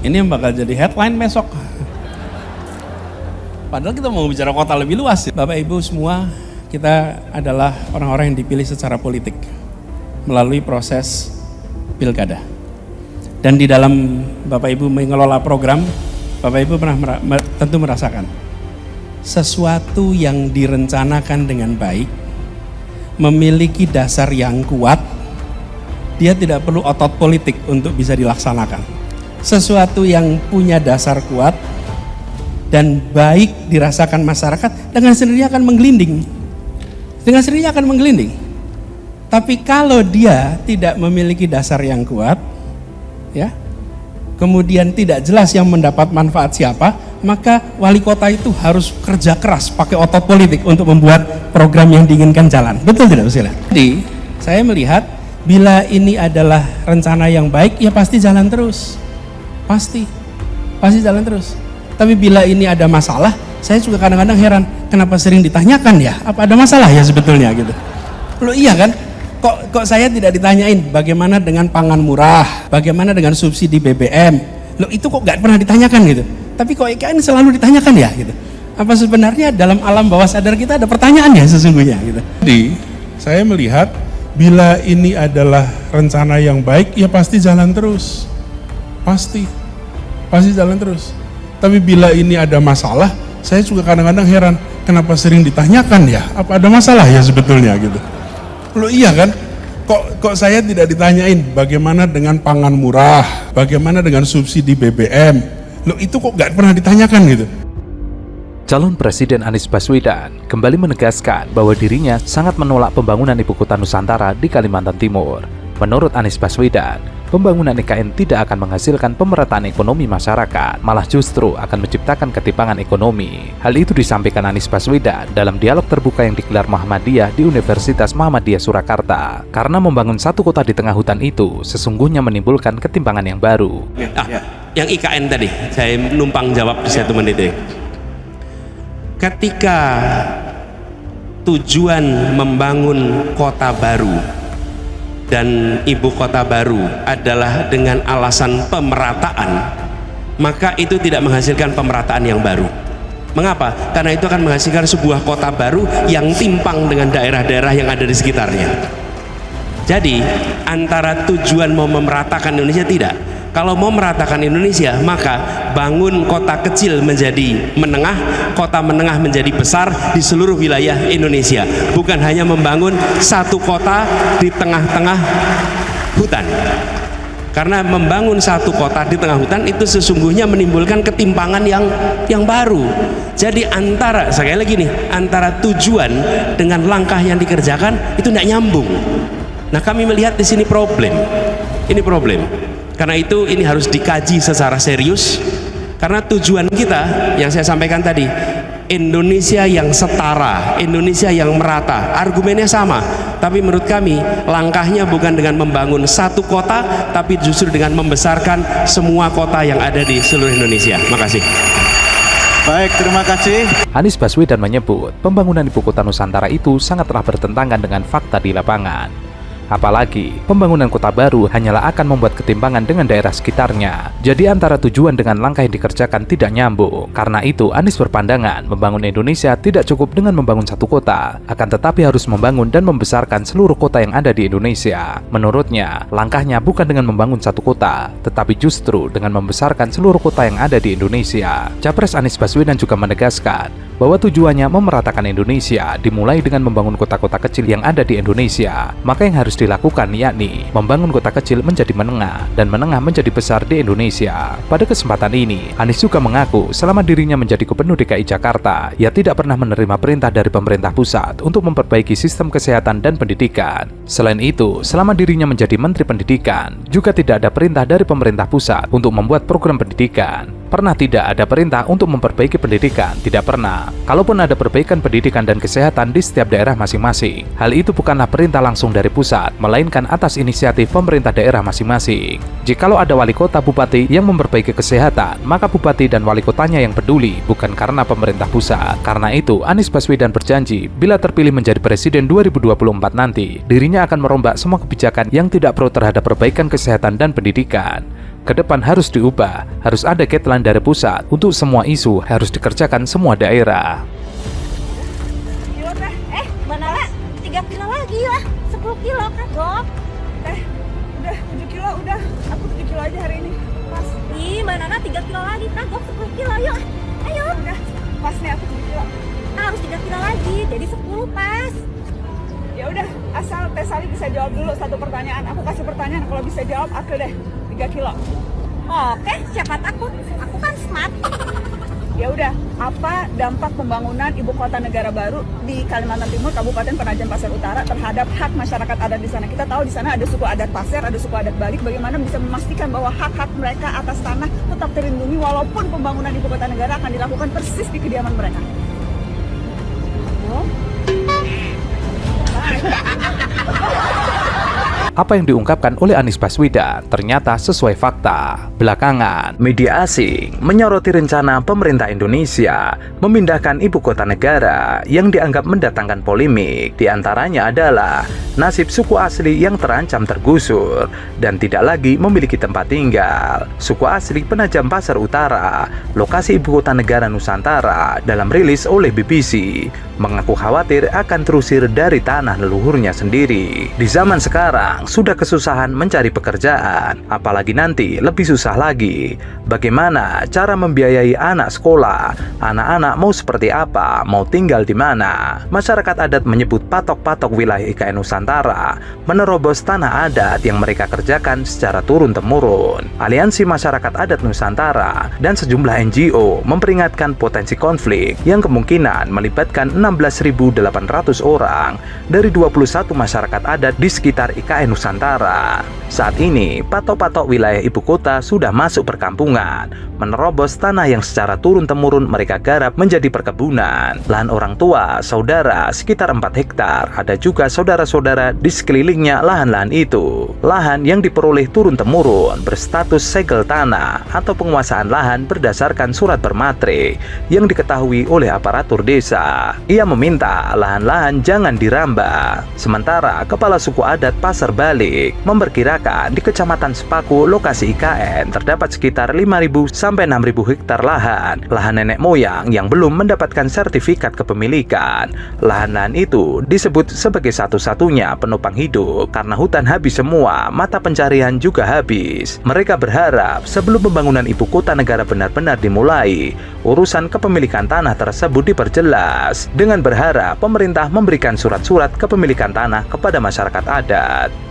Ini yang bakal jadi headline besok. Padahal kita mau bicara kota lebih luas. Bapak Ibu semua, kita adalah orang-orang yang dipilih secara politik melalui proses pilkada. Dan di dalam Bapak Ibu mengelola program, Bapak Ibu pernah tentu merasakan sesuatu yang direncanakan dengan baik, memiliki dasar yang kuat, dia tidak perlu otot politik untuk bisa dilaksanakan. Sesuatu yang punya dasar kuat dan baik dirasakan masyarakat, dengan sendirinya akan menggelinding. Dengan sendirinya akan menggelinding. Tapi kalau dia tidak memiliki dasar yang kuat, ya, kemudian tidak jelas yang mendapat manfaat siapa, maka wali kota itu harus kerja keras, pakai otot politik untuk membuat program yang diinginkan jalan. Betul tidak, Usila? Jadi, saya melihat bila ini adalah rencana yang baik, ya pasti jalan terus. Pasti jalan terus. Tapi bila ini ada masalah, saya juga kadang-kadang heran, kenapa sering ditanyakan ya, apa ada masalah ya sebetulnya gitu. Loh iya kan, kok saya tidak ditanyain bagaimana dengan pangan murah, bagaimana dengan subsidi BBM, loh itu kok gak pernah ditanyakan gitu. Tapi kok IKN selalu ditanyakan ya gitu. Apa sebenarnya dalam alam bawah sadar kita ada pertanyaan ya sesungguhnya gitu. Jadi saya melihat bila ini adalah rencana yang baik, ya pasti jalan terus. Pasti jalan terus. Tapi bila ini ada masalah, saya juga kadang-kadang heran, kenapa sering ditanyakan ya, apa ada masalah ya sebetulnya gitu. Loh iya kan, kok saya tidak ditanyain bagaimana dengan pangan murah, bagaimana dengan subsidi BBM, loh itu kok gak pernah ditanyakan gitu. Calon Presiden Anies Baswedan kembali menegaskan bahwa dirinya sangat menolak pembangunan Ibu Kota Nusantara di Kalimantan Timur. Menurut Anies Baswedan, pembangunan IKN tidak akan menghasilkan pemerataan ekonomi masyarakat, malah justru akan menciptakan ketimpangan ekonomi. Hal itu disampaikan Anies Baswedan dalam dialog terbuka yang digelar Muhammadiyah di Universitas Muhammadiyah Surakarta. Karena membangun satu kota di tengah hutan itu sesungguhnya menimbulkan ketimpangan yang baru. Yang IKN tadi, saya numpang jawab di 1 menit deh. Ketika tujuan membangun kota baru dan ibu kota baru adalah dengan alasan pemerataan, maka itu tidak menghasilkan pemerataan yang baru. Mengapa? Karena itu akan menghasilkan sebuah kota baru yang timpang dengan daerah-daerah yang ada di sekitarnya. Jadi antara tujuan mau memeratakan Indonesia tidak. Kalau mau meratakan Indonesia, maka bangun kota kecil menjadi menengah, kota menengah menjadi besar di seluruh wilayah Indonesia. Bukan hanya membangun satu kota di tengah-tengah hutan. Karena membangun satu kota di tengah hutan itu sesungguhnya menimbulkan ketimpangan yang baru. Jadi sekali lagi nih, antara tujuan dengan langkah yang dikerjakan itu tidak nyambung. Nah, kami melihat di sini problem. Ini problem. Karena itu ini harus dikaji secara serius, karena tujuan kita yang saya sampaikan tadi, Indonesia yang setara, Indonesia yang merata, argumennya sama, tapi menurut kami langkahnya bukan dengan membangun satu kota, tapi justru dengan membesarkan semua kota yang ada di seluruh Indonesia. Makasih. Baik, terima kasih. Anies Baswedan menyebut pembangunan Ibu Kota Nusantara itu sangatlah bertentangan dengan fakta di lapangan. Apalagi, pembangunan kota baru hanyalah akan membuat ketimpangan dengan daerah sekitarnya. Jadi antara tujuan dengan langkah yang dikerjakan tidak nyambung. Karena itu, Anies berpandangan membangun Indonesia tidak cukup dengan membangun satu kota, akan tetapi harus membangun dan membesarkan seluruh kota yang ada di Indonesia. Menurutnya, langkahnya bukan dengan membangun satu kota, tetapi justru dengan membesarkan seluruh kota yang ada di Indonesia. Capres Anies Baswedan juga menegaskan bahwa tujuannya memeratakan Indonesia dimulai dengan membangun kota-kota kecil yang ada di Indonesia. Maka yang harus dilakukan yakni membangun kota kecil menjadi menengah dan menengah menjadi besar di Indonesia. Pada kesempatan ini, Anies juga mengaku selama dirinya menjadi Gubernur DKI Jakarta, ia tidak pernah menerima perintah dari pemerintah pusat untuk memperbaiki sistem kesehatan dan pendidikan. Selain itu, selama dirinya menjadi Menteri Pendidikan, juga tidak ada perintah dari pemerintah pusat untuk membuat program pendidikan. Pernah tidak ada perintah untuk memperbaiki pendidikan? Tidak pernah. Kalaupun ada perbaikan pendidikan dan kesehatan di setiap daerah masing-masing, hal itu bukanlah perintah langsung dari pusat, melainkan atas inisiatif pemerintah daerah masing-masing. Jikalau ada wali kota bupati yang memperbaiki kesehatan, maka bupati dan wali kotanya yang peduli, bukan karena pemerintah pusat. Karena itu, Anies Baswedan berjanji, bila terpilih menjadi Presiden 2024 nanti, dirinya akan merombak semua kebijakan yang tidak pro terhadap perbaikan kesehatan dan pendidikan. ke depan harus diubah. Harus ada guideline dari pusat untuk semua isu harus dikerjakan semua daerah. Mana lah? 3 kilo lagi lah. 10 kilo kagok. Udah 7 kilo, udah. Aku 7 kilo aja hari ini. Pas. Ih, Mbak Nana 3 kilo lagi kagok 10 kilo. Yuk. Ayo. Udah. Pas nih aku 7 kilo. Harus 3 kilo lagi. Jadi 10 pas. Ya udah, asal Teh Sali bisa jawab dulu satu pertanyaan. Aku kasih pertanyaan, kalau bisa jawab aku deh 3 kilo. Oke, siapa takut? Aku kan smart. Ya udah, apa dampak pembangunan ibu kota negara baru di Kalimantan Timur, Kabupaten Penajam Pasir Utara terhadap hak masyarakat adat di sana? Kita tahu di sana ada suku adat Pasir, ada suku adat Balik. Bagaimana bisa memastikan bahwa hak-hak mereka atas tanah tetap terlindungi walaupun pembangunan ibu kota negara akan dilakukan persis di kediaman mereka? Apa yang diungkapkan oleh Anies Baswedan ternyata sesuai fakta. Belakangan, media asing menyoroti rencana pemerintah Indonesia memindahkan ibu kota negara yang dianggap mendatangkan polemik. Di antaranya adalah nasib suku asli yang terancam tergusur dan tidak lagi memiliki tempat tinggal. Suku asli Penajam Pasir Utara, lokasi ibu kota negara Nusantara, dalam rilis oleh BBC, mengaku khawatir akan terusir dari tanah leluhurnya sendiri. Di zaman sekarang, sudah kesusahan mencari pekerjaan, apalagi nanti lebih susah lagi. Bagaimana cara membiayai anak sekolah? Anak-anak mau seperti apa? Mau tinggal di mana? Masyarakat adat menyebut patok-patok wilayah IKN Nusantara menerobos tanah adat yang mereka kerjakan secara turun-temurun. Aliansi Masyarakat Adat Nusantara dan sejumlah NGO memperingatkan potensi konflik yang kemungkinan melibatkan 16.800 orang dari 21 masyarakat adat di sekitar IKN Nusantara. Saat ini, patok-patok wilayah ibu kota sudah masuk perkampungan, menerobos tanah yang secara turun-temurun mereka garap menjadi perkebunan. Lahan orang tua, saudara, sekitar 4 hektar. Ada juga saudara-saudara di sekelilingnya lahan-lahan itu. Lahan yang diperoleh turun-temurun berstatus segel tanah atau penguasaan lahan berdasarkan surat bermatre yang diketahui oleh aparatur desa. Ia meminta lahan-lahan jangan dirambah. Sementara Kepala Suku Adat Pasar Balik memperkirakan di Kecamatan Sepaku, lokasi IKN, terdapat sekitar 5.000 sampai 6.000 hektar lahan nenek moyang yang belum mendapatkan sertifikat kepemilikan. Lahan-lahan itu disebut sebagai satu-satunya penopang hidup. Karena hutan habis semua, mata pencarian juga habis. Mereka berharap sebelum pembangunan ibu kota negara benar-benar dimulai, urusan kepemilikan tanah tersebut diperjelas, dengan berharap pemerintah memberikan surat-surat kepemilikan tanah kepada masyarakat adat.